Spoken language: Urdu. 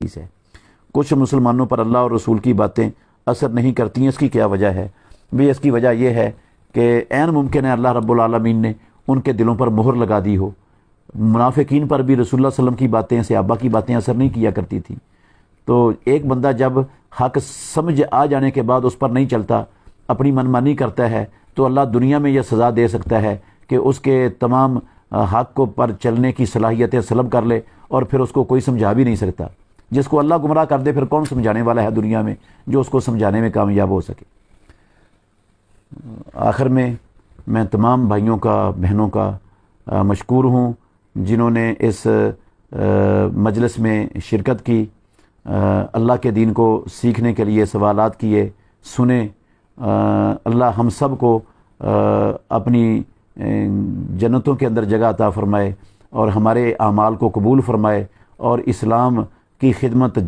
چیز ہے۔ کچھ مسلمانوں پر اللہ اور رسول کی باتیں اثر نہیں کرتی ہیں، اس کی کیا وجہ ہے؟ بھی اس کی وجہ یہ ہے کہ عین ممکن ہے اللہ رب العالمین نے ان کے دلوں پر مہر لگا دی ہو۔ منافقین پر بھی رسول اللہ صلی اللہ علیہ وسلم کی باتیں، صحابہ کی باتیں اثر نہیں کیا کرتی تھیں۔ تو ایک بندہ جب حق سمجھ آ جانے کے بعد اس پر نہیں چلتا، اپنی منمانی کرتا ہے، تو اللہ دنیا میں یہ سزا دے سکتا ہے کہ اس کے تمام حق کو پر چلنے کی صلاحیتیں سلب کر لے، اور پھر اس کو کوئی سمجھا بھی نہیں سکتا۔ جس کو اللہ گمراہ کر دے، پھر کون سمجھانے والا ہے دنیا میں جو اس کو سمجھانے میں کامیاب ہو سکے؟ آخر میں تمام بھائیوں کا، بہنوں کا مشکور ہوں جنہوں نے اس مجلس میں شرکت کی، اللہ کے دین کو سیکھنے کے لیے سوالات کیے، سنے۔ اللہ ہم سب کو اپنی جنتوں کے اندر جگہ عطا فرمائے، اور ہمارے اعمال کو قبول فرمائے، اور اسلام کی خدمت